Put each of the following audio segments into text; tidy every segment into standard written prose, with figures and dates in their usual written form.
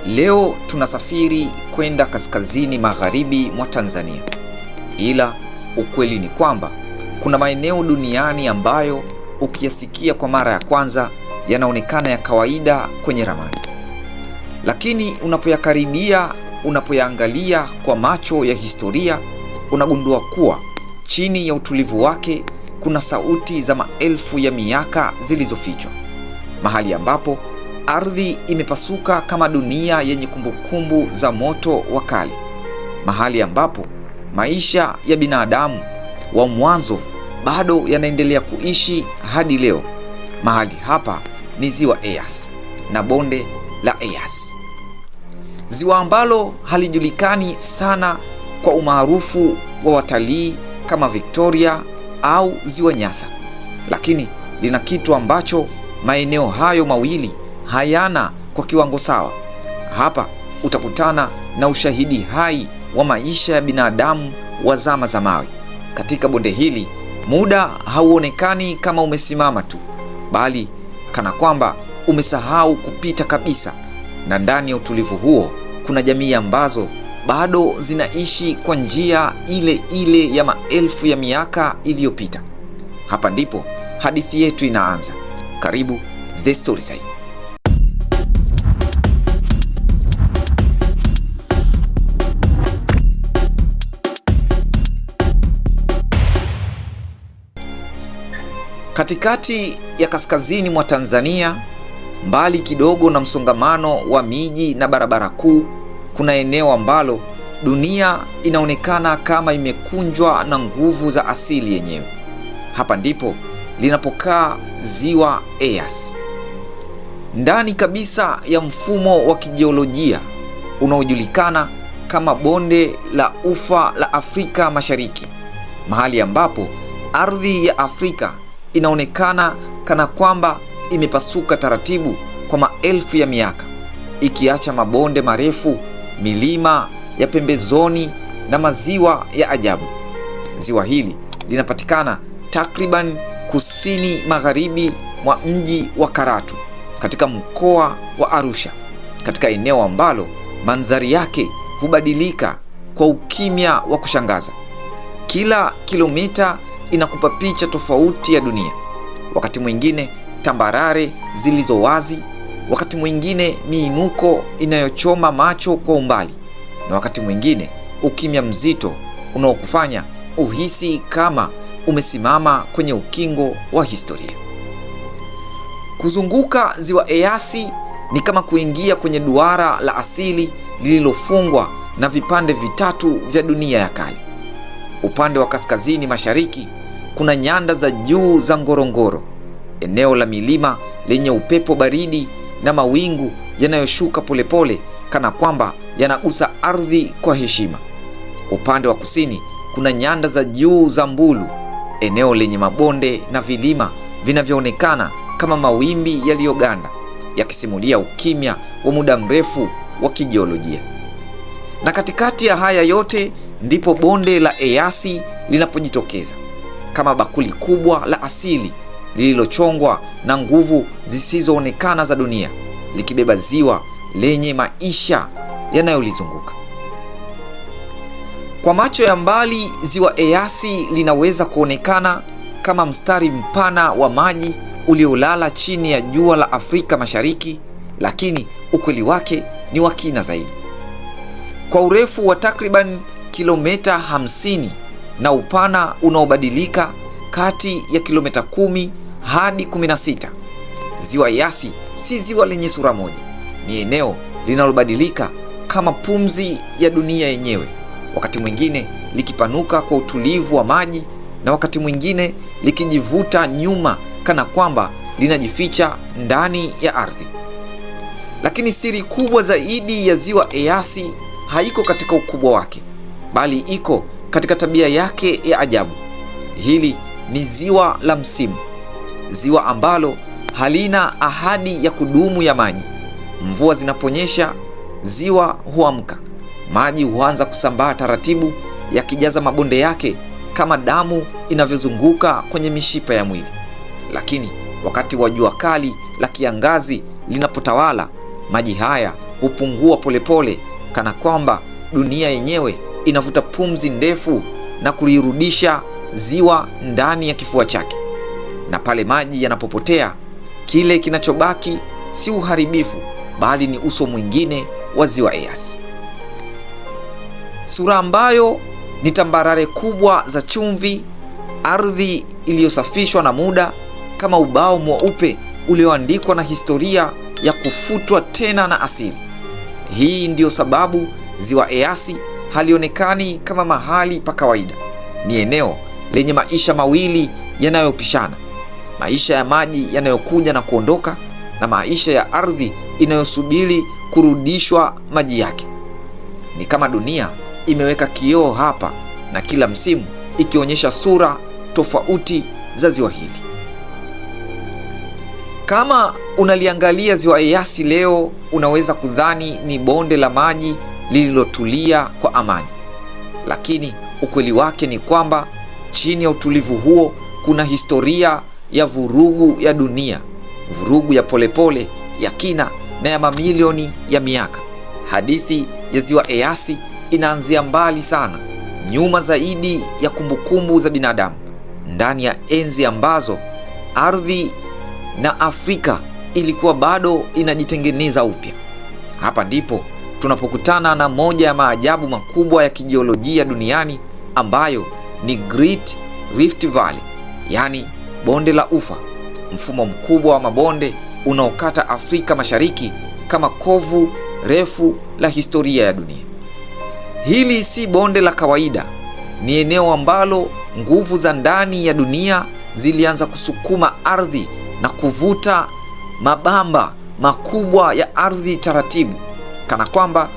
Leo tunasafiri kwenda kaskazini magharibi mwa Tanzania. Ila ukweli ni kwamba kuna maeneo duniani ambayo ukiyasikia kwa mara ya kwanza yanaonekana ya kawaida kwenye ramani. Lakini unapoyakaribia, unapoyaangalia kwa macho ya historia, unagundua kuwa chini ya utulivu wake kuna sauti za maelfu ya miaka zilizofichwa. Mahali ambapo ardhi imepasuka kama dunia yenye kumbukumbu za moto wa kale. Mahali ambapo maisha ya binadamu wa mwanzo bado yanaendelea kuishi hadi leo. Mahali hapa ni Ziwa Eyasi na bonde la Eyasi. Ziwa ambalo halijulikani sana kwa umaarufu wa watalii kama Victoria au Ziwa Nyasa, lakini lina kitu ambacho maeneo hayo mawili hayana kwa kiwango sawa. Hapa utakutana na ushahidi hai wa maisha ya binadamu wa zama za mawe. Katika bonde hili, muda hauonekani kama umesimama tu, bali kana kwamba umesahau kupita kabisa. Na ndani ya utulivu huo kuna jamii ambazo bado zinaishi kwa njia ile ile ya maelfu ya miaka iliyopita. Hapa ndipo hadithi yetu inaanza. Karibu The Storyside. Katikati ya kaskazini mwa Tanzania, mbali kidogo na msongamano wa miji na barabara kuu, kuna eneo ambalo dunia inaonekana kama imekunjwa na nguvu za asili yenyewe. Hapa ndipo linapokaa Ziwa Eyasi, ndani kabisa ya mfumo wa kijiolojia unaojulikana kama bonde la ufa la Afrika Mashariki, mahali ambapo ardhi ya Afrika inaonekana kana kwamba imepasuka taratibu kwa maelfu ya miaka, ikiacha mabonde marefu, milima ya pembezoni na maziwa ya ajabu. Ziwa hili linapatikana takriban kusini magharibi mwa mji wa Karatu katika mkoa wa Arusha, katika eneo ambalo mandhari yake hubadilika kwa ukimya wa kushangaza. Kila kilomita inakupa picha tofauti ya dunia. Wakati mwingine tambarare zilizo wazi, wakati mwingine miinuko inayochoma macho kwa umbali, na wakati mwingine ukimya mzito unaokufanya uhisi kama umesimama kwenye ukingo wa historia. Kuzunguka Ziwa Eyasi ni kama kuingia kwenye duara la asili lililofungwa na vipande vitatu vya dunia ya kale. Upande wa kaskazini mashariki kuna nyanda za juu za Ngorongoro, eneo la milima lenye upepo baridi na mawingu yanayoshuka polepole kana kwamba yanagusa ardhi kwa heshima. Upande wa kusini kuna nyanda za juu za Mbulu, eneo lenye mabonde na vilima vinavyoonekana kama mawimbi yaliyoganda, yakisimulia ukimya wa muda mrefu wa kijiolojia. Na katikati ya haya yote ndipo bonde la Eyasi linapojitokeza kama bakuli kubwa la asili lililochongwa na nguvu zisizoonekana za dunia, likibeba ziwa lenye maisha yanayolizunguka. Kwa macho ya mbali, Ziwa Eyasi linaweza kuonekana kama mstari mpana wa maji uliolala chini ya jua la Afrika Mashariki, lakini ukweli wake ni wa kina zaidi. Kwa urefu wa takriban kilomita 50 na upana unaobadilika kati ya kilomita 10 hadi 16, Ziwa Eyasi si ziwa lenye sura moja. Ni eneo linalobadilika kama pumzi ya dunia yenyewe, wakati mwingine likipanuka kwa utulivu wa maji na wakati mwingine likijivuta nyuma kana kwamba linajificha ndani ya ardhi. Lakini siri kubwa zaidi ya Ziwa Eyasi haiko katika ukubwa wake, bali iko katika tabia yake ya ajabu. Hili ni ziwa la msimu, ziwa ambalo halina ahadi ya kudumu ya maji. Mvua zinaponyesha, ziwa huamka, maji huanza kusambaa taratibu, yakijaza mabonde yake kama damu inavyozunguka kwenye mishipa ya mwili. Lakini wakati wa jua kali la kiangazi linapotawala, maji haya hupungua polepole, kana kwamba dunia yenyewe inavuta pumzi ndefu na kulirudisha ziwa ndani ya kifua chake. Na pale maji yanapopotea, kile kinachobaki si uharibifu, bali ni uso mwingine wa ziwa Eyasi, sura ambayo ni tambarare kubwa za chumvi, ardhi iliyosafishwa na muda, kama ubao mweupe ulioandikwa na historia ya kufutwa tena na asili. Hii ndiyo sababu ziwa Eyasi halionekani kama mahali pa kawaida. Ni eneo lenye maisha mawili yanayopishana: maisha ya maji yanayokuja na kuondoka, na maisha ya ardhi inayosubiri kurudishwa maji yake. Ni kama dunia imeweka kioo hapa, na kila msimu ikionyesha sura tofauti za ziwa hili. Kama unaliangalia ziwa Eyasi leo, unaweza kudhani ni bonde la maji lililotulia kwa amani, lakini ukweli wake ni kwamba chini ya utulivu huo kuna historia ya vurugu ya dunia, vurugu ya polepole, ya kina na ya mamilioni ya miaka. Hadithi ya ziwa Eyasi inaanzia mbali sana, nyuma zaidi ya kumbukumbu za binadamu, ndani ya enzi ambazo ardhi na Afrika ilikuwa bado inajitengeneza upya. Hapa ndipo tunapokutana na moja ya maajabu makubwa ya kijiolojia duniani, ambayo ni Great Rift Valley, yani bonde la ufa, mfumo mkubwa wa mabonde unaokata Afrika Mashariki kama kovu refu la historia ya dunia. Hili si bonde la kawaida, ni eneo ambalo nguvu za ndani ya dunia zilianza kusukuma ardhi na kuvuta mabamba makubwa ya ardhi taratibu, kana kwamba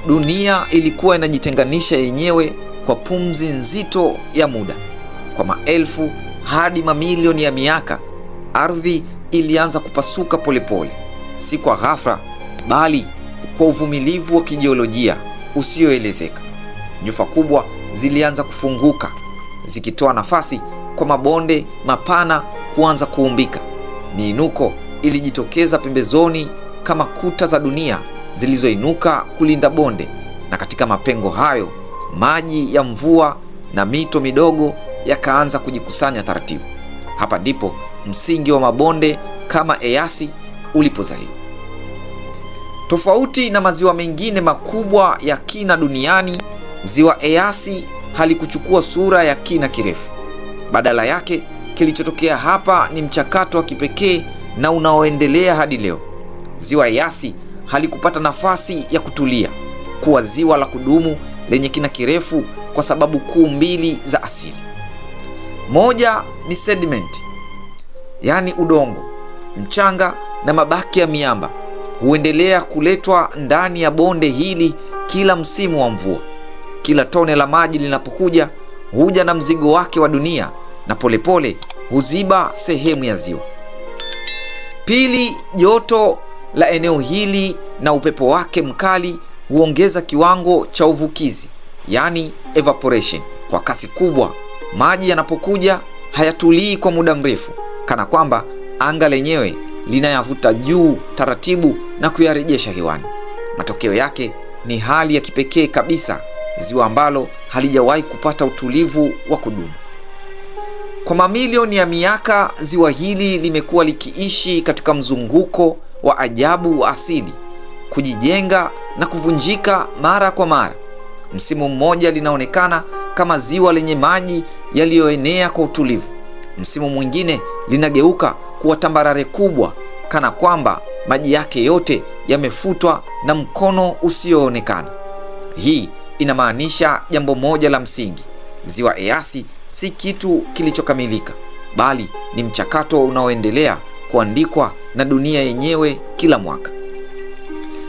dunia ilikuwa inajitenganisha yenyewe kwa pumzi nzito ya muda. Kwa maelfu hadi mamilioni ya miaka, ardhi ilianza kupasuka polepole, si kwa ghafla, bali kwa uvumilivu wa kijiolojia usioelezeka. Nyufa kubwa zilianza kufunguka, zikitoa nafasi kwa mabonde mapana kuanza kuumbika. Miinuko ilijitokeza pembezoni kama kuta za dunia zilizoinuka kulinda bonde, na katika mapengo hayo maji ya mvua na mito midogo yakaanza kujikusanya taratibu. Hapa ndipo msingi wa mabonde kama Eyasi ulipozaliwa. Tofauti na maziwa mengine makubwa ya kina duniani, ziwa Eyasi halikuchukua sura ya kina kirefu. Badala yake, kilichotokea hapa ni mchakato wa kipekee na unaoendelea hadi leo. Ziwa Eyasi halikupata nafasi ya kutulia kuwa ziwa la kudumu lenye kina kirefu kwa sababu kuu mbili za asili. Moja ni sediment, yaani udongo, mchanga na mabaki ya miamba huendelea kuletwa ndani ya bonde hili kila msimu wa mvua. Kila tone la maji linapokuja huja na mzigo wake wa dunia, na polepole huziba sehemu ya ziwa. Pili, joto la eneo hili na upepo wake mkali huongeza kiwango cha uvukizi, yani evaporation, kwa kasi kubwa. Maji yanapokuja hayatulii kwa muda mrefu, kana kwamba anga lenyewe linayavuta juu taratibu na kuyarejesha hewani. Matokeo yake ni hali ya kipekee kabisa, ziwa ambalo halijawahi kupata utulivu wa kudumu. Kwa mamilioni ya miaka, ziwa hili limekuwa likiishi katika mzunguko wa ajabu wa asili, kujijenga na kuvunjika mara kwa mara. Msimu mmoja linaonekana kama ziwa lenye maji yaliyoenea kwa utulivu. Msimu mwingine linageuka kuwa tambarare kubwa, kana kwamba maji yake yote yamefutwa na mkono usioonekana. Hii inamaanisha jambo moja la msingi: ziwa Eyasi si kitu kilichokamilika, bali ni mchakato unaoendelea kuandikwa na dunia yenyewe kila mwaka.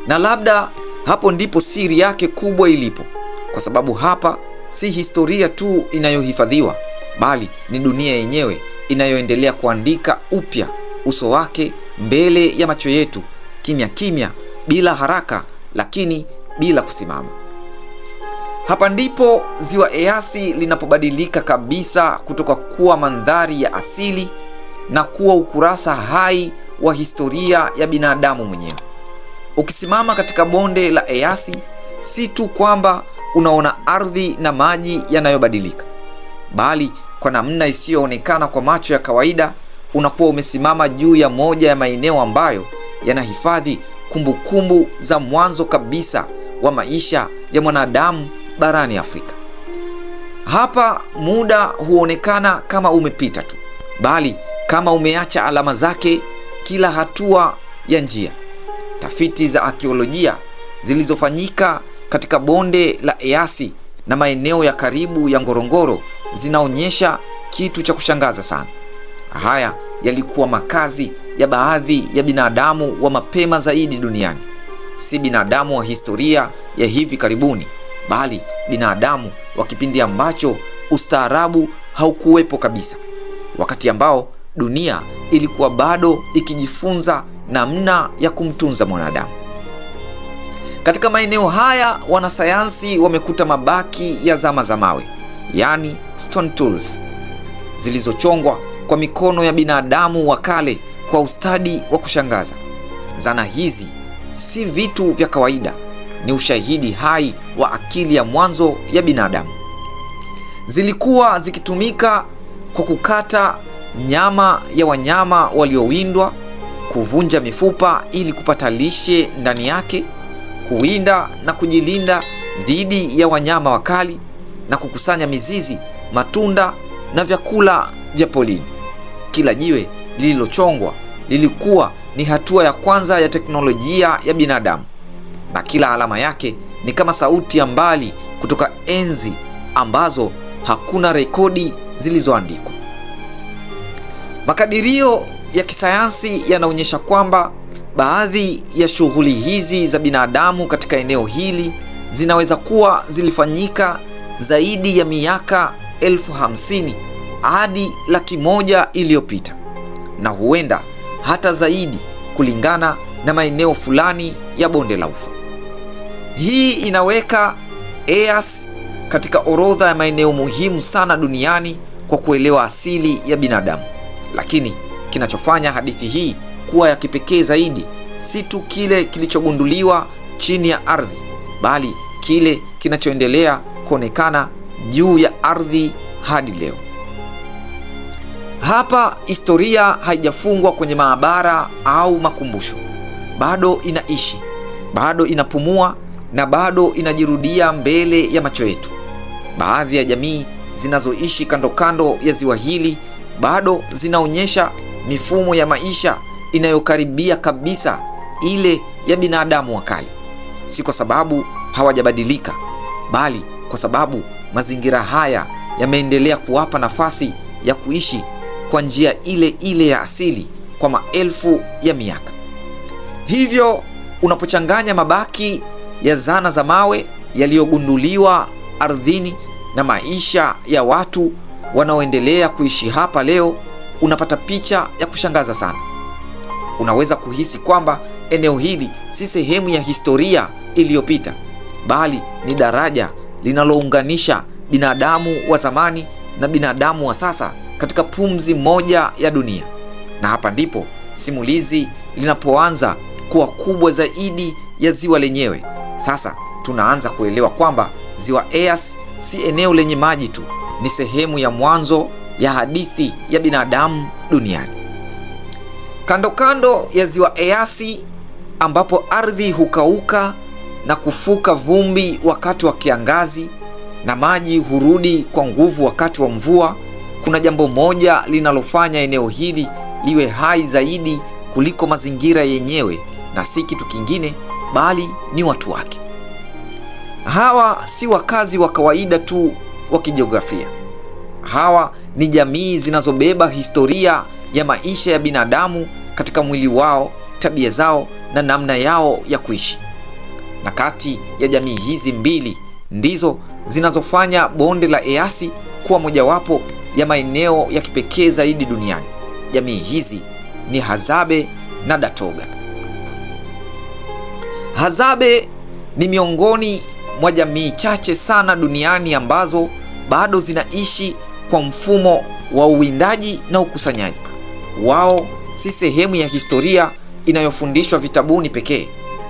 Na labda hapo ndipo siri yake kubwa ilipo, kwa sababu hapa si historia tu inayohifadhiwa, bali ni dunia yenyewe inayoendelea kuandika upya uso wake mbele ya macho yetu, kimya kimya, bila haraka, lakini bila kusimama. Hapa ndipo ziwa Eyasi linapobadilika kabisa kutoka kuwa mandhari ya asili na kuwa ukurasa hai wa historia ya binadamu mwenyewe. Ukisimama katika bonde la Eyasi, si tu kwamba unaona ardhi na maji yanayobadilika, bali kwa namna isiyoonekana kwa macho ya kawaida, unakuwa umesimama juu ya moja ya maeneo ambayo yanahifadhi kumbukumbu za mwanzo kabisa wa maisha ya mwanadamu barani Afrika. Hapa muda huonekana kama umepita tu, bali kama umeacha alama zake kila hatua ya njia. Tafiti za arkeolojia zilizofanyika katika bonde la Eyasi na maeneo ya karibu ya Ngorongoro zinaonyesha kitu cha kushangaza sana. Haya yalikuwa makazi ya baadhi ya binadamu wa mapema zaidi duniani. Si binadamu wa historia ya hivi karibuni, bali binadamu wa kipindi ambacho ustaarabu haukuwepo kabisa, wakati ambao dunia ilikuwa bado ikijifunza namna ya kumtunza mwanadamu. Katika maeneo haya, wanasayansi wamekuta mabaki ya zama za mawe, yani stone tools, zilizochongwa kwa mikono ya binadamu wa kale kwa ustadi wa kushangaza. Zana hizi si vitu vya kawaida, ni ushahidi hai wa akili ya mwanzo ya binadamu. Zilikuwa zikitumika kwa kukata nyama ya wanyama waliowindwa, kuvunja mifupa ili kupata lishe ndani yake, kuwinda na kujilinda dhidi ya wanyama wakali, na kukusanya mizizi, matunda na vyakula vya polini. Kila jiwe lililochongwa lilikuwa ni hatua ya kwanza ya teknolojia ya binadamu, na kila alama yake ni kama sauti ya mbali kutoka enzi ambazo hakuna rekodi zilizoandikwa. Makadirio ya kisayansi yanaonyesha kwamba baadhi ya shughuli hizi za binadamu katika eneo hili zinaweza kuwa zilifanyika zaidi ya miaka 50,000 hadi 100,000 iliyopita, na huenda hata zaidi kulingana na maeneo fulani ya bonde la Ufa. Hii inaweka Eyasi katika orodha ya maeneo muhimu sana duniani kwa kuelewa asili ya binadamu. Lakini kinachofanya hadithi hii kuwa ya kipekee zaidi si tu kile kilichogunduliwa chini ya ardhi, bali kile kinachoendelea kuonekana juu ya ardhi hadi leo. Hapa historia haijafungwa kwenye maabara au makumbusho. Bado inaishi, bado inapumua, na bado inajirudia mbele ya macho yetu. Baadhi ya jamii zinazoishi kando kando ya ziwa hili bado zinaonyesha mifumo ya maisha inayokaribia kabisa ile ya binadamu wa kale. Si kwa sababu hawajabadilika, bali kwa sababu mazingira haya yameendelea kuwapa nafasi ya kuishi kwa njia ile ile ya asili kwa maelfu ya miaka. Hivyo unapochanganya mabaki ya zana za mawe yaliyogunduliwa ardhini na maisha ya watu wanaoendelea kuishi hapa leo, unapata picha ya kushangaza sana. Unaweza kuhisi kwamba eneo hili si sehemu ya historia iliyopita, bali ni daraja linalounganisha binadamu wa zamani na binadamu wa sasa katika pumzi moja ya dunia. Na hapa ndipo simulizi linapoanza kuwa kubwa zaidi ya ziwa lenyewe. Sasa tunaanza kuelewa kwamba ziwa Eyasi si eneo lenye maji tu, ni sehemu ya mwanzo ya hadithi ya binadamu duniani. Kando kando ya ziwa Eyasi, ambapo ardhi hukauka na kufuka vumbi wakati wa kiangazi na maji hurudi kwa nguvu wakati wa mvua, kuna jambo moja linalofanya eneo hili liwe hai zaidi kuliko mazingira yenyewe, na si kitu kingine bali ni watu wake. Hawa si wakazi wa kawaida tu wa kijiografia. Hawa ni jamii zinazobeba historia ya maisha ya binadamu katika mwili wao, tabia zao na namna yao ya kuishi. Na kati ya jamii hizi mbili ndizo zinazofanya bonde la Eyasi kuwa mojawapo ya maeneo ya kipekee zaidi duniani. Jamii hizi ni Hadzabe na Datoga. Hadzabe ni miongoni mwa jamii chache sana duniani ambazo bado zinaishi kwa mfumo wa uwindaji na ukusanyaji. Wao si sehemu ya historia inayofundishwa vitabuni pekee,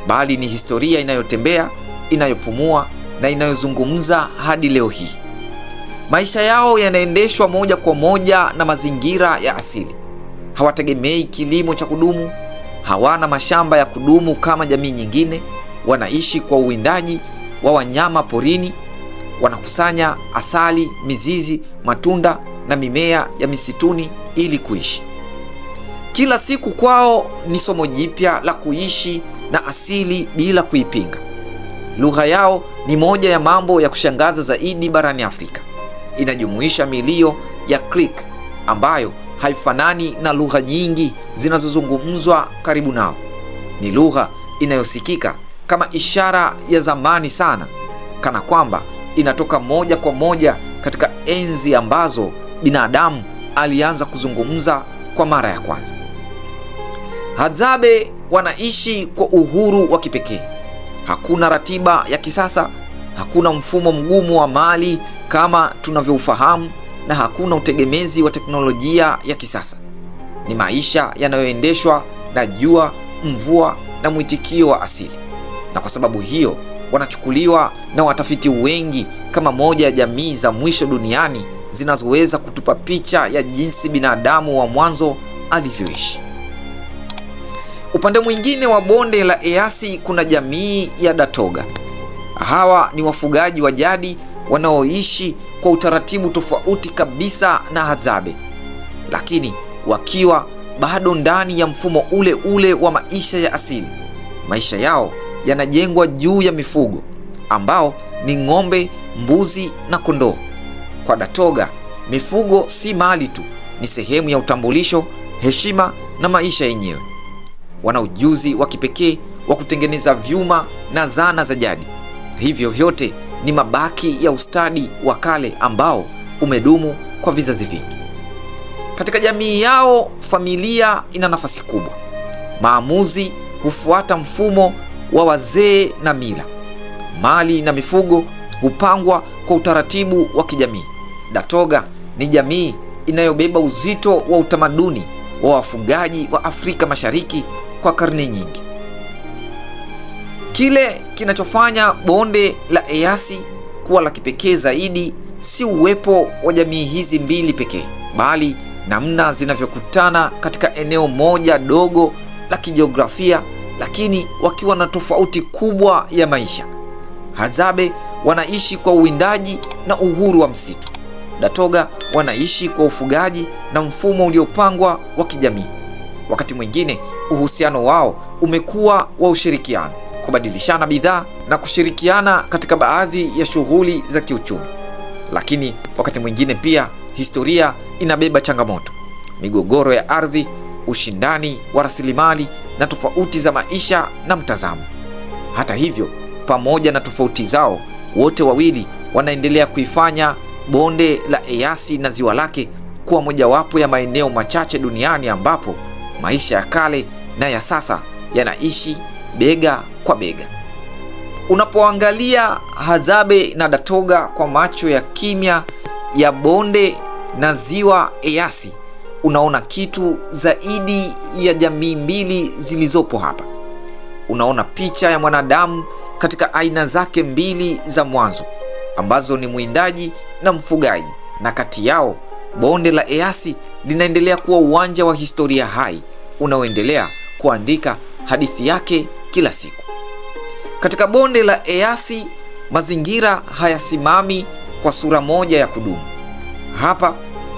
bali ni historia inayotembea, inayopumua na inayozungumza hadi leo hii. Maisha yao yanaendeshwa moja kwa moja na mazingira ya asili. Hawategemei kilimo cha kudumu, hawana mashamba ya kudumu kama jamii nyingine. Wanaishi kwa uwindaji wa wanyama porini, wanakusanya asali, mizizi, matunda na mimea ya misituni ili kuishi. Kila siku kwao ni somo jipya la kuishi na asili bila kuipinga. Lugha yao ni moja ya mambo ya kushangaza zaidi barani Afrika. Inajumuisha milio ya Creek ambayo haifanani na lugha nyingi zinazozungumzwa karibu nao. Ni lugha inayosikika kama ishara ya zamani sana, kana kwamba inatoka moja kwa moja katika enzi ambazo binadamu alianza kuzungumza kwa mara ya kwanza. Hadzabe wanaishi kwa uhuru wa kipekee. Hakuna ratiba ya kisasa, hakuna mfumo mgumu wa mali kama tunavyoufahamu, na hakuna utegemezi wa teknolojia ya kisasa. Ni maisha yanayoendeshwa na jua, mvua na mwitikio wa asili. Na kwa sababu hiyo wanachukuliwa na watafiti wengi kama moja ya jamii za mwisho duniani zinazoweza kutupa picha ya jinsi binadamu wa mwanzo alivyoishi. Upande mwingine wa bonde la Eyasi kuna jamii ya Datoga. Hawa ni wafugaji wa jadi wanaoishi kwa utaratibu tofauti kabisa na Hadzabe, lakini wakiwa bado ndani ya mfumo ule ule wa maisha ya asili. Maisha yao yanajengwa juu ya mifugo ambao ni ng'ombe, mbuzi na kondoo. Kwa Datoga, mifugo si mali tu, ni sehemu ya utambulisho, heshima na maisha yenyewe. Wana ujuzi wa kipekee wa kutengeneza vyuma na zana za jadi. Hivyo vyote ni mabaki ya ustadi wa kale ambao umedumu kwa vizazi vingi. Katika jamii yao, familia ina nafasi kubwa. Maamuzi hufuata mfumo wa wazee na mila. Mali na mifugo hupangwa kwa utaratibu wa kijamii. Datoga ni jamii inayobeba uzito wa utamaduni wa wafugaji wa Afrika Mashariki kwa karne nyingi. Kile kinachofanya bonde la Eyasi kuwa la kipekee zaidi si uwepo wa jamii hizi mbili pekee, bali namna zinavyokutana katika eneo moja dogo la kijiografia, lakini wakiwa na tofauti kubwa ya maisha. Hadzabe wanaishi kwa uwindaji na uhuru wa msitu. Datoga wanaishi kwa ufugaji na mfumo uliopangwa wa kijamii. Wakati mwingine uhusiano wao umekuwa wa ushirikiano, kubadilishana bidhaa na kushirikiana katika baadhi ya shughuli za kiuchumi. Lakini wakati mwingine pia historia inabeba changamoto, migogoro ya ardhi, ushindani wa rasilimali na tofauti za maisha na mtazamo. Hata hivyo, pamoja na tofauti zao, wote wawili wanaendelea kuifanya bonde la Eyasi na ziwa lake kuwa mojawapo ya maeneo machache duniani ambapo maisha ya kale na ya sasa yanaishi bega kwa bega. Unapoangalia Hadzabe na Datoga kwa macho ya kimya ya bonde na ziwa Eyasi, unaona kitu zaidi ya jamii mbili zilizopo hapa. Unaona picha ya mwanadamu katika aina zake mbili za mwanzo, ambazo ni mwindaji na mfugaji, na kati yao bonde la Eyasi linaendelea kuwa uwanja wa historia hai unaoendelea kuandika hadithi yake kila siku. Katika bonde la Eyasi, mazingira hayasimami kwa sura moja ya kudumu. Hapa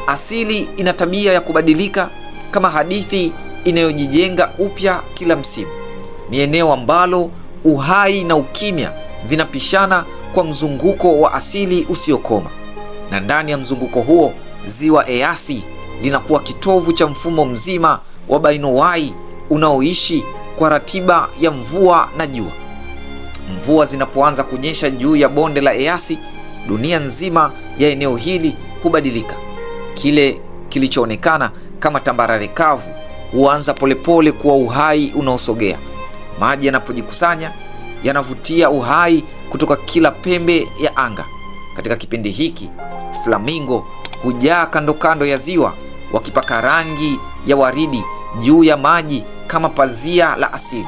asili ina tabia ya kubadilika kama hadithi inayojijenga upya kila msimu. Ni eneo ambalo uhai na ukimya vinapishana kwa mzunguko wa asili usiokoma. Na ndani ya mzunguko huo, ziwa Eyasi linakuwa kitovu cha mfumo mzima wa bainowai unaoishi kwa ratiba ya mvua na jua. Mvua zinapoanza kunyesha juu ya bonde la Eyasi, dunia nzima ya eneo hili hubadilika. Kile kilichoonekana kama tambarare kavu huanza polepole kuwa uhai unaosogea. Maji yanapojikusanya yanavutia uhai kutoka kila pembe ya anga. Katika kipindi hiki, flamingo hujaa kando kando ya ziwa, wakipaka rangi ya waridi juu ya maji kama pazia la asili.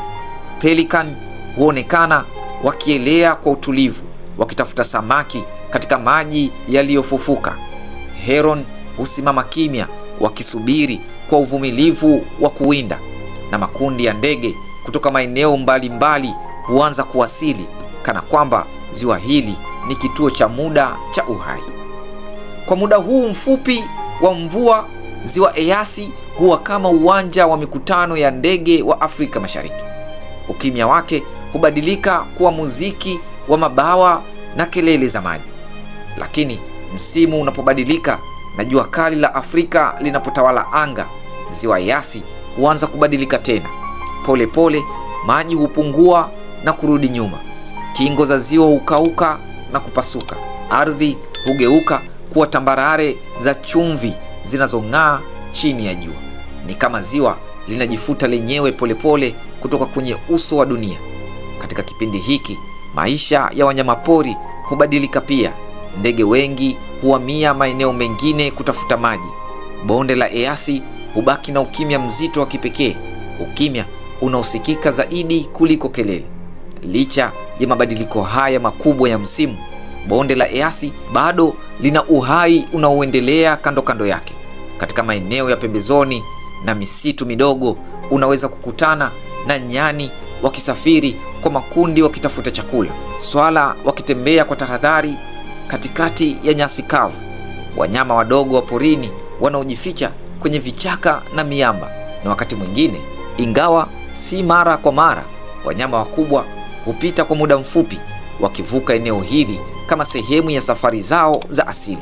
Pelican huonekana wakielea kwa utulivu, wakitafuta samaki katika maji yaliyofufuka. Heron husimama kimya, wakisubiri kwa uvumilivu wa kuwinda, na makundi ya ndege kutoka maeneo mbalimbali huanza kuwasili, kana kwamba ziwa hili ni kituo cha muda cha uhai. Kwa muda huu mfupi wa mvua, ziwa Eyasi huwa kama uwanja wa mikutano ya ndege wa Afrika Mashariki. Ukimya wake hubadilika kuwa muziki wa mabawa na kelele za maji. Lakini msimu unapobadilika na jua kali la Afrika linapotawala anga, ziwa Eyasi huanza kubadilika tena. Pole pole maji hupungua na kurudi nyuma. Kingo za ziwa hukauka na kupasuka. Ardhi hugeuka kuwa tambarare za chumvi zinazong'aa chini ya jua. Ni kama ziwa linajifuta lenyewe polepole kutoka kwenye uso wa dunia. Katika kipindi hiki, maisha ya wanyamapori hubadilika pia. Ndege wengi huhamia maeneo mengine kutafuta maji. Bonde la Eyasi hubaki na ukimya mzito wa kipekee, ukimya unaosikika zaidi kuliko kelele. Licha ya mabadiliko haya makubwa ya msimu, bonde la Eyasi bado lina uhai unaoendelea kando kando yake. Katika maeneo ya pembezoni na misitu midogo, unaweza kukutana na nyani wakisafiri kwa makundi wakitafuta chakula, swala wakitembea kwa tahadhari katikati ya nyasi kavu, wanyama wadogo wa porini wanaojificha kwenye vichaka na miamba, na wakati mwingine, ingawa si mara kwa mara, wanyama wakubwa hupita kwa muda mfupi wakivuka eneo hili kama sehemu ya safari zao za asili.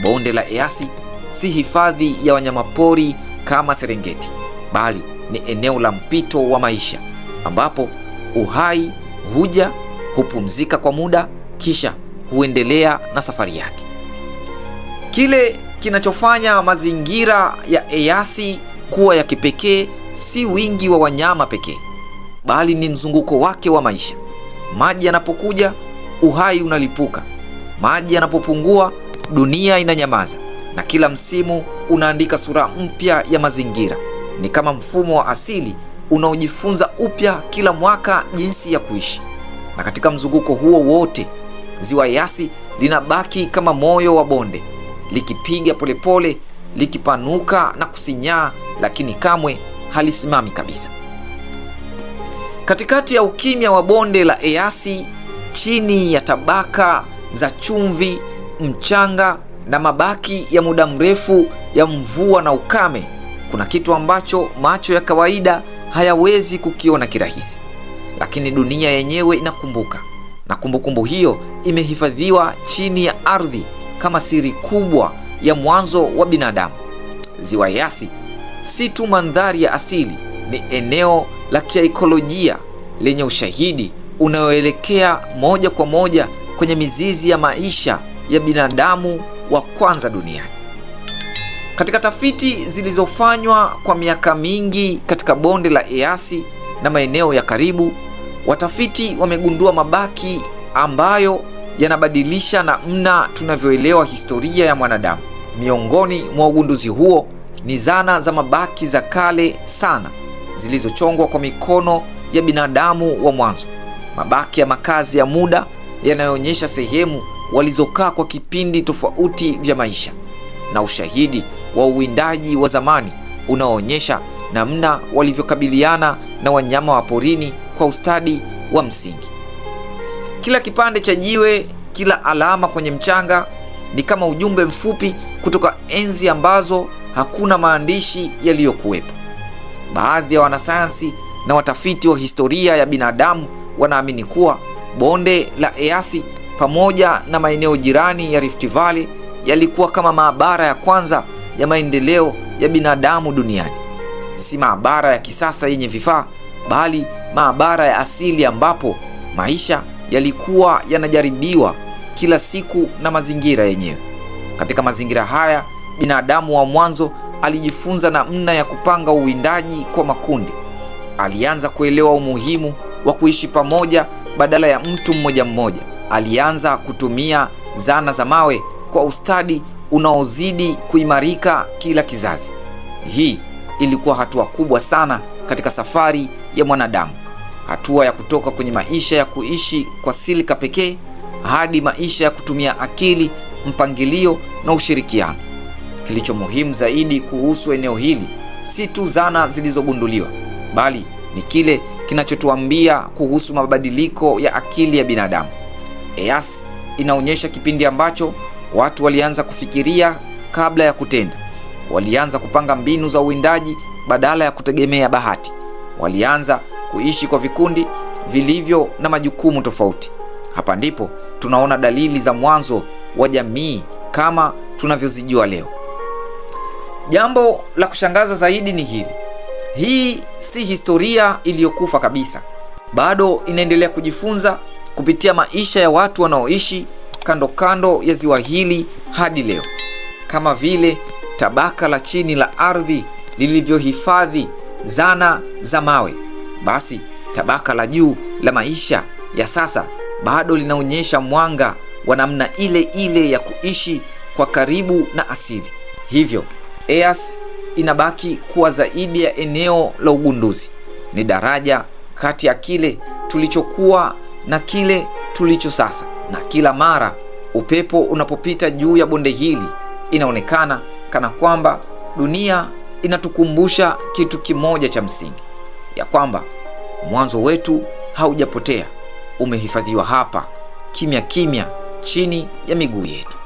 Bonde la Eyasi si hifadhi ya wanyamapori kama Serengeti, bali ni eneo la mpito wa maisha ambapo uhai huja, hupumzika kwa muda, kisha huendelea na safari yake. Kile kinachofanya mazingira ya Eyasi kuwa ya kipekee si wingi wa wanyama pekee, bali ni mzunguko wake wa maisha. Maji yanapokuja, uhai unalipuka. Maji yanapopungua, dunia inanyamaza, na kila msimu unaandika sura mpya ya mazingira. Ni kama mfumo wa asili unaojifunza upya kila mwaka jinsi ya kuishi. Na katika mzunguko huo wote, ziwa Eyasi linabaki kama moyo wa bonde, likipiga polepole, likipanuka na kusinyaa, lakini kamwe halisimami kabisa. Katikati ya ukimya wa bonde la Eyasi, chini ya tabaka za chumvi, mchanga na mabaki ya muda mrefu ya mvua na ukame, kuna kitu ambacho macho ya kawaida hayawezi kukiona kirahisi. Lakini dunia yenyewe inakumbuka, na kumbukumbu hiyo imehifadhiwa chini ya ardhi kama siri kubwa ya mwanzo wa binadamu. Ziwa Eyasi si tu mandhari ya asili, ni eneo la kiikolojia lenye ushahidi unaoelekea moja kwa moja kwenye mizizi ya maisha ya binadamu wa kwanza duniani. Katika tafiti zilizofanywa kwa miaka mingi katika bonde la Eyasi na maeneo ya karibu, watafiti wamegundua mabaki ambayo yanabadilisha namna tunavyoelewa historia ya mwanadamu. Miongoni mwa ugunduzi huo ni zana za mabaki za kale sana zilizochongwa kwa mikono ya binadamu wa mwanzo, mabaki ya makazi ya muda yanayoonyesha sehemu walizokaa kwa kipindi tofauti vya maisha, na ushahidi wa uwindaji wa zamani unaoonyesha namna walivyokabiliana na wanyama wa porini kwa ustadi wa msingi. Kila kipande cha jiwe, kila alama kwenye mchanga ni kama ujumbe mfupi kutoka enzi ambazo hakuna maandishi yaliyokuwepo. Baadhi ya wanasayansi na watafiti wa historia ya binadamu wanaamini kuwa bonde la Eyasi pamoja na maeneo jirani ya Rift Valley yalikuwa kama maabara ya kwanza ya maendeleo ya binadamu duniani. Si maabara ya kisasa yenye vifaa, bali maabara ya asili ambapo maisha yalikuwa yanajaribiwa kila siku na mazingira yenyewe. Katika mazingira haya, binadamu wa mwanzo alijifunza namna ya kupanga uwindaji kwa makundi. Alianza kuelewa umuhimu wa kuishi pamoja badala ya mtu mmoja mmoja. Alianza kutumia zana za mawe kwa ustadi unaozidi kuimarika kila kizazi. Hii ilikuwa hatua kubwa sana katika safari ya mwanadamu, hatua ya kutoka kwenye maisha ya kuishi kwa silika pekee hadi maisha ya kutumia akili, mpangilio na ushirikiano. Kilicho muhimu zaidi kuhusu eneo hili si tu zana zilizogunduliwa, bali ni kile kinachotuambia kuhusu mabadiliko ya akili ya binadamu. EAC inaonyesha kipindi ambacho watu walianza kufikiria kabla ya kutenda. Walianza kupanga mbinu za uwindaji badala ya kutegemea bahati. Walianza kuishi kwa vikundi vilivyo na majukumu tofauti. Hapa ndipo tunaona dalili za mwanzo wa jamii kama tunavyozijua leo. Jambo la kushangaza zaidi ni hili: hii si historia iliyokufa kabisa. Bado inaendelea kujifunza kupitia maisha ya watu wanaoishi kando kando ya ziwa hili hadi leo. Kama vile tabaka la chini la ardhi lilivyohifadhi zana za mawe, basi tabaka la juu la maisha ya sasa bado linaonyesha mwanga wa namna ile ile ya kuishi kwa karibu na asili. Hivyo EAC inabaki kuwa zaidi ya eneo la ugunduzi. Ni daraja kati ya kile tulichokuwa na kile tulicho sasa. Na kila mara upepo unapopita juu ya bonde hili, inaonekana kana kwamba dunia inatukumbusha kitu kimoja cha msingi, ya kwamba mwanzo wetu haujapotea, umehifadhiwa hapa kimya kimya chini ya miguu yetu.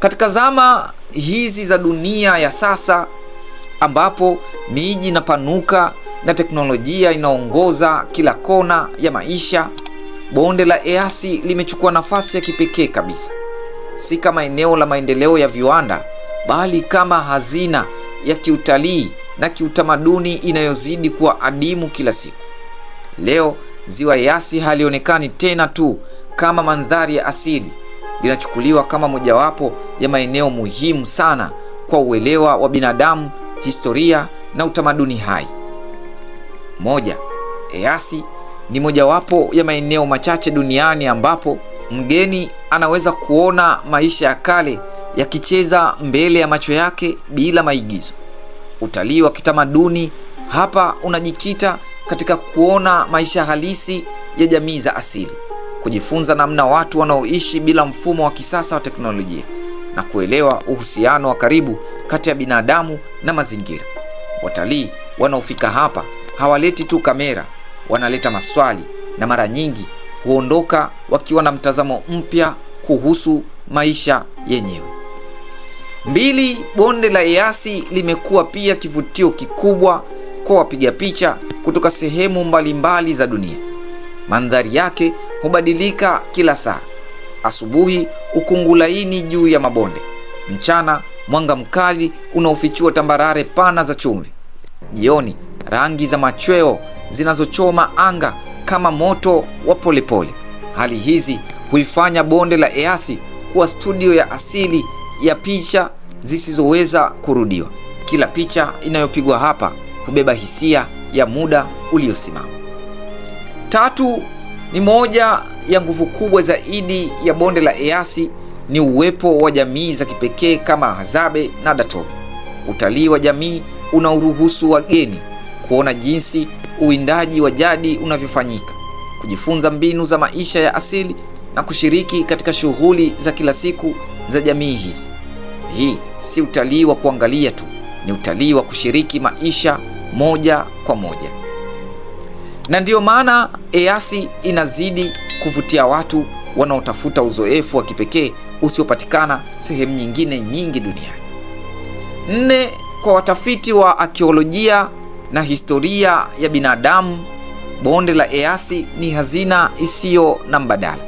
Katika zama hizi za dunia ya sasa, ambapo miji inapanuka na teknolojia inaongoza kila kona ya maisha, bonde la EAC limechukua nafasi ya kipekee kabisa. Si kama eneo la maendeleo ya viwanda, bali kama hazina ya kiutalii na kiutamaduni inayozidi kuwa adimu kila siku. Leo ziwa EAC halionekani tena tu kama mandhari ya asili, linachukuliwa kama mojawapo ya maeneo muhimu sana kwa uelewa wa binadamu, historia na utamaduni hai. EAC ni mojawapo ya maeneo machache duniani ambapo mgeni anaweza kuona maisha ya kale yakicheza mbele ya macho yake bila maigizo. Utalii wa kitamaduni hapa unajikita katika kuona maisha halisi ya jamii za asili, kujifunza namna watu wanaoishi bila mfumo wa kisasa wa teknolojia, na kuelewa uhusiano wa karibu kati ya binadamu na mazingira. Watalii wanaofika hapa hawaleti tu kamera, wanaleta maswali, na mara nyingi huondoka wakiwa na mtazamo mpya kuhusu maisha yenyewe. Bonde la EAC limekuwa pia kivutio kikubwa kwa wapiga picha kutoka sehemu mbalimbali za dunia. Mandhari yake hubadilika kila saa. Asubuhi, ukungu laini juu ya mabonde. Mchana, mwanga mkali unaofichua tambarare pana za chumvi. Jioni, rangi za machweo zinazochoma anga kama moto wa polepole. Hali hizi huifanya bonde la EAC kuwa studio ya asili ya picha zisizoweza kurudiwa. Kila picha inayopigwa hapa hubeba hisia ya muda uliosimama. Moja ya nguvu kubwa zaidi ya bonde la EAC ni uwepo wa jamii za kipekee kama Hadzabe na Datobe. Utalii wa jamii unaoruhusu wageni kuona jinsi uwindaji wa jadi unavyofanyika, kujifunza mbinu za maisha ya asili na kushiriki katika shughuli za kila siku za jamii hizi. Hii si utalii wa kuangalia tu, ni utalii wa kushiriki maisha moja kwa moja. Na ndiyo maana EAC inazidi kuvutia watu wanaotafuta uzoefu wa kipekee usiopatikana sehemu nyingine nyingi duniani. Kwa watafiti wa arkeolojia na historia ya binadamu, bonde la EAC ni hazina isiyo na mbadala.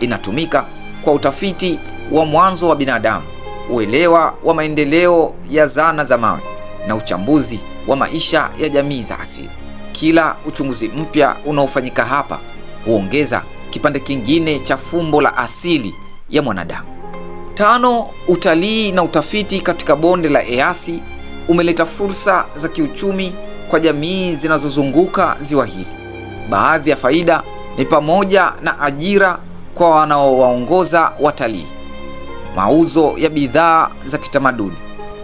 Inatumika kwa utafiti wa mwanzo wa binadamu, uelewa wa maendeleo ya zana za mawe na uchambuzi wa maisha ya jamii za asili. Kila uchunguzi mpya unaofanyika hapa huongeza kipande kingine cha fumbo la asili ya mwanadamu. Utalii na utafiti katika bonde la EAC umeleta fursa za kiuchumi kwa jamii zinazozunguka ziwa hili. Baadhi ya faida ni pamoja na ajira kwa wanaowaongoza watalii, mauzo ya bidhaa za kitamaduni,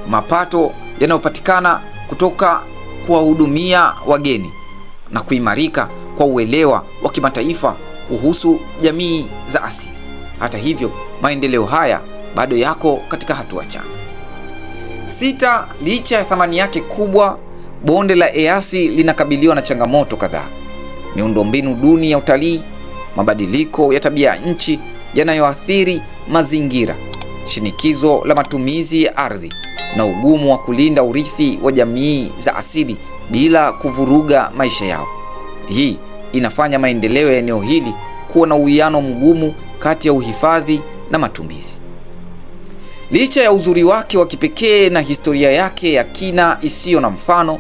mapato yanayopatikana kutoka kuwahudumia wageni, na kuimarika kwa uelewa wa kimataifa kuhusu jamii za asili. Hata hivyo, maendeleo haya bado yako katika hatua changa. 6. Licha ya thamani yake kubwa, bonde la Eyasi linakabiliwa na changamoto kadhaa: miundombinu duni ya utalii, mabadiliko ya tabia ya nchi yanayoathiri mazingira, shinikizo la matumizi ya ardhi, na ugumu wa kulinda urithi wa jamii za asili bila kuvuruga maisha yao. Hii inafanya maendeleo ya eneo hili kuwa na uwiano mgumu kati ya uhifadhi na matumizi. Licha ya uzuri wake wa kipekee na historia yake ya kina isiyo na mfano,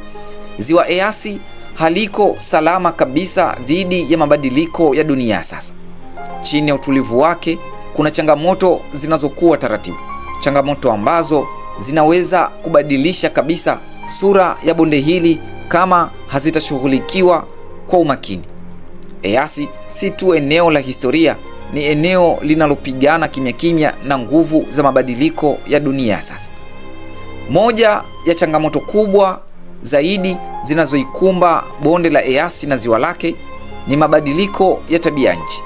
ziwa Eyasi haliko salama kabisa dhidi ya mabadiliko ya dunia ya sasa. Chini ya utulivu wake kuna changamoto zinazokuwa taratibu, changamoto ambazo zinaweza kubadilisha kabisa sura ya bonde hili kama hazitashughulikiwa kwa umakini. Eyasi si tu eneo la historia, ni eneo linalopigana kimya kimya na nguvu za mabadiliko ya dunia sasa. Moja ya changamoto kubwa zaidi zinazoikumba bonde la Eyasi na ziwa lake ni mabadiliko ya tabia nchi.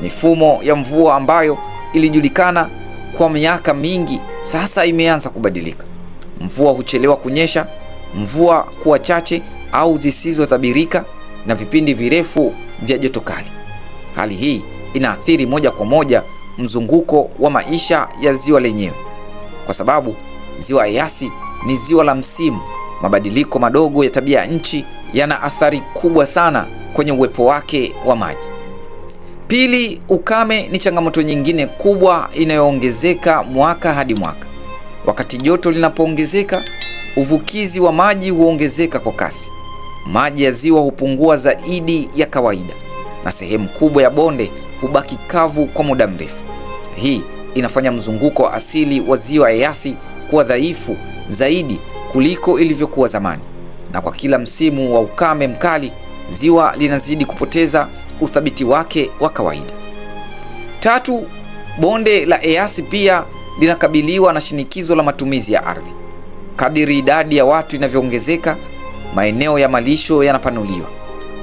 Mifumo ya mvua ambayo ilijulikana kwa miaka mingi sasa imeanza kubadilika. Mvua huchelewa kunyesha, mvua kuwa chache au zisizotabirika, na vipindi virefu vya joto kali. Hali hii inaathiri moja kwa moja mzunguko wa maisha ya ziwa lenyewe. Kwa sababu ziwa Eyasi ni ziwa la msimu, mabadiliko madogo ya tabia ya nchi yana athari kubwa sana kwenye uwepo wake wa maji. Pili, ukame ni changamoto nyingine kubwa inayoongezeka mwaka hadi mwaka. Wakati joto linapoongezeka, uvukizi wa maji huongezeka kwa kasi. Maji ya ziwa hupungua zaidi ya kawaida na sehemu kubwa ya bonde hubaki kavu kwa muda mrefu. Hii inafanya mzunguko wa asili wa ziwa Eyasi kuwa dhaifu zaidi kuliko ilivyokuwa zamani, na kwa kila msimu wa ukame mkali ziwa linazidi kupoteza uthabiti wake wa kawaida. Tatu, bonde la Eyasi pia linakabiliwa na shinikizo la matumizi ya ardhi. Kadiri idadi ya watu inavyoongezeka, maeneo ya malisho yanapanuliwa.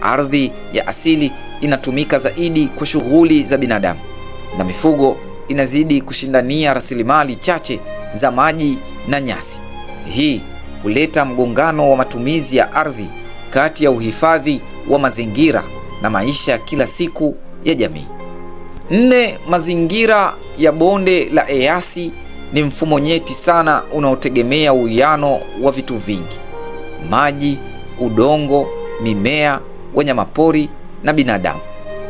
Ardhi ya asili inatumika zaidi kwa shughuli za binadamu, na mifugo inazidi kushindania rasilimali chache za maji na nyasi. Hii huleta mgongano wa matumizi ya ardhi kati ya uhifadhi wa mazingira na maisha kila siku ya jamii. 4. Mazingira ya bonde la Eyasi ni mfumo nyeti sana unaotegemea uwiano wa vitu vingi: maji, udongo, mimea, wanyamapori na binadamu.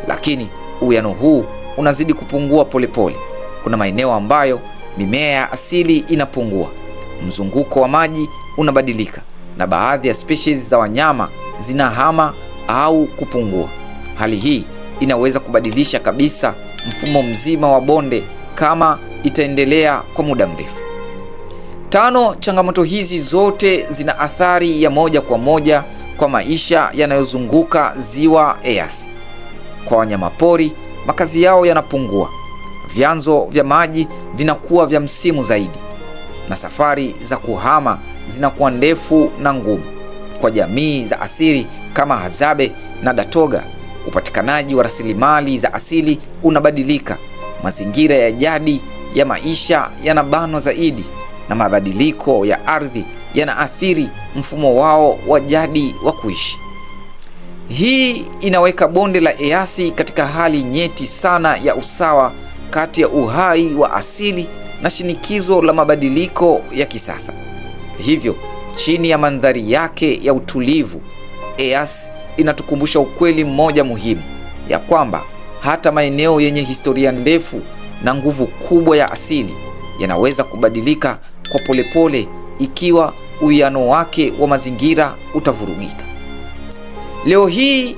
Lakini uwiano huu unazidi kupungua polepole. Kuna maeneo ambayo mimea ya asili inapungua, mzunguko wa maji unabadilika, na baadhi ya species za wanyama zinahama au kupungua. Hali hii inaweza kubadilisha kabisa mfumo mzima wa bonde kama itaendelea kwa muda mrefu. 5. Changamoto hizi zote zina athari ya moja kwa moja kwa maisha yanayozunguka ziwa Eyasi. Kwa wanyamapori, makazi yao yanapungua, vyanzo vya maji vinakuwa vya msimu zaidi, na safari za kuhama zinakuwa ndefu na ngumu. Kwa jamii za asili kama Hadzabe na Datoga, upatikanaji wa rasilimali za asili unabadilika. Mazingira ya jadi ya maisha yanabanwa zaidi, na mabadiliko ya ardhi yanaathiri mfumo wao wa jadi wa kuishi. Hii inaweka bonde la Eyasi katika hali nyeti sana ya usawa kati ya uhai wa asili na shinikizo la mabadiliko ya kisasa. Hivyo, chini ya mandhari yake ya utulivu, Eyasi inatukumbusha ukweli mmoja muhimu, ya kwamba hata maeneo yenye historia ndefu na nguvu kubwa ya asili yanaweza kubadilika kwa polepole ikiwa uwiano wake wa mazingira utavurugika. Leo hii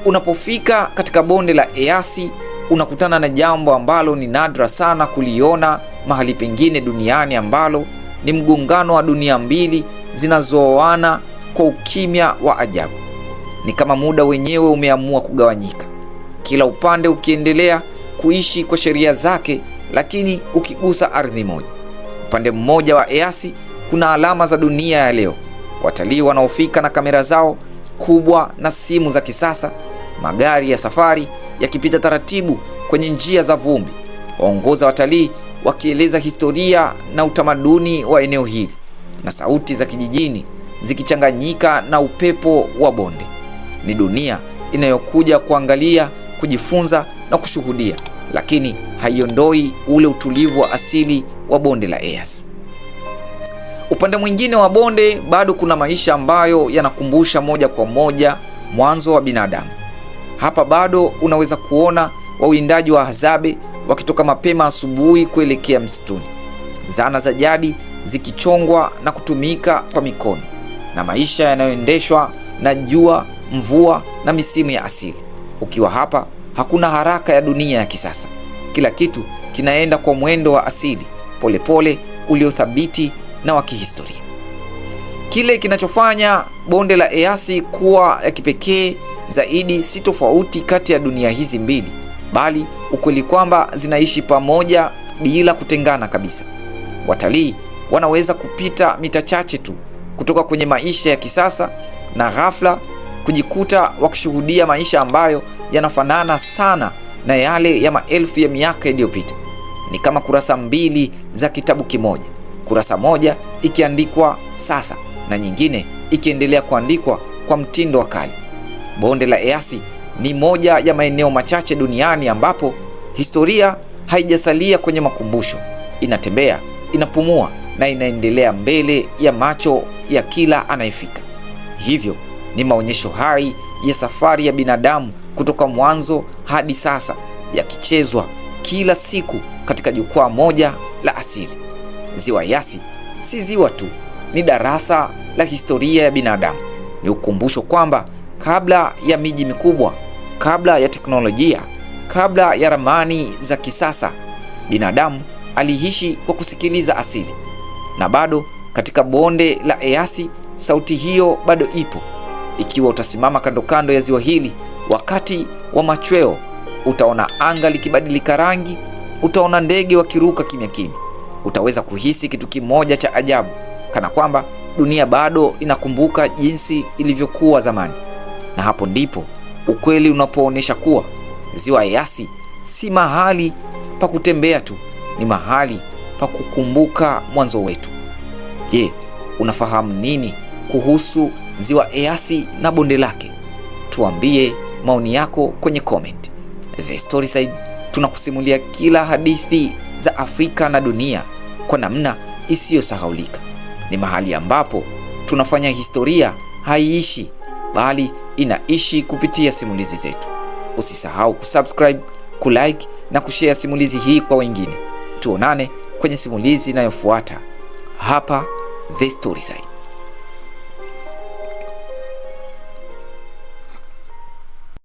unapofika katika bonde la Eyasi, unakutana na jambo ambalo ni nadra sana kuliona mahali pengine duniani, ambalo ni mgongano wa dunia mbili zinazooana kwa ukimya wa ajabu. Ni kama muda wenyewe umeamua kugawanyika, kila upande ukiendelea kuishi kwa sheria zake, lakini ukigusa ardhi moja. Upande mmoja wa Eyasi kuna alama za dunia ya leo, watalii wanaofika na kamera zao kubwa na simu za kisasa magari ya safari yakipita taratibu kwenye njia za vumbi, waongoza watalii wakieleza historia na utamaduni wa eneo hili, na sauti za kijijini zikichanganyika na upepo wa bonde. Ni dunia inayokuja kuangalia, kujifunza na kushuhudia, lakini haiondoi ule utulivu wa asili wa bonde la Eyasi. Upande mwingine wa bonde bado kuna maisha ambayo yanakumbusha moja kwa moja mwanzo wa binadamu. Hapa bado unaweza kuona wawindaji wa Hadzabe wakitoka mapema asubuhi kuelekea msituni, zana za jadi zikichongwa na kutumika kwa mikono, na maisha yanayoendeshwa na jua, mvua na misimu ya asili. Ukiwa hapa, hakuna haraka ya dunia ya kisasa. Kila kitu kinaenda kwa mwendo wa asili, polepole, uliothabiti na wa kihistoria. Kile kinachofanya bonde la Eyasi kuwa ya kipekee zaidi si tofauti kati ya dunia hizi mbili, bali ukweli kwamba zinaishi pamoja bila kutengana kabisa. Watalii wanaweza kupita mita chache tu kutoka kwenye maisha ya kisasa na ghafla kujikuta wakishuhudia maisha ambayo yanafanana sana na yale ya maelfu ya miaka iliyopita. Ni kama kurasa mbili za kitabu kimoja, kurasa moja ikiandikwa sasa na nyingine ikiendelea kuandikwa kwa mtindo wa kale. Bonde la Eyasi ni moja ya maeneo machache duniani ambapo historia haijasalia kwenye makumbusho. Inatembea, inapumua na inaendelea mbele ya macho ya kila anayefika. Hivyo ni maonyesho hai ya safari ya binadamu kutoka mwanzo hadi sasa, yakichezwa kila siku katika jukwaa moja la asili. Ziwa Eyasi si ziwa tu, ni darasa la historia ya binadamu. Ni ukumbusho kwamba kabla ya miji mikubwa, kabla ya teknolojia, kabla ya ramani za kisasa, binadamu aliishi kwa kusikiliza asili. Na bado katika bonde la Eyasi sauti hiyo bado ipo. Ikiwa utasimama kando kando ya ziwa hili wakati wa machweo, utaona anga likibadilika rangi, utaona ndege wakiruka kimya kimya. Utaweza kuhisi kitu kimoja cha ajabu, kana kwamba dunia bado inakumbuka jinsi ilivyokuwa zamani. Na hapo ndipo ukweli unapoonesha kuwa ziwa Eyasi si mahali pa kutembea tu, ni mahali pa kukumbuka mwanzo wetu. Je, unafahamu nini kuhusu ziwa Eyasi na bonde lake? Tuambie maoni yako kwenye comment. The Storyside tunakusimulia kila hadithi za Afrika na dunia kwa namna isiyosahaulika. Ni mahali ambapo tunafanya historia haiishi, bali inaishi kupitia simulizi zetu. Usisahau kusubscribe, kulike na kushare simulizi hii kwa wengine. Tuonane kwenye simulizi inayofuata hapa The Storyside.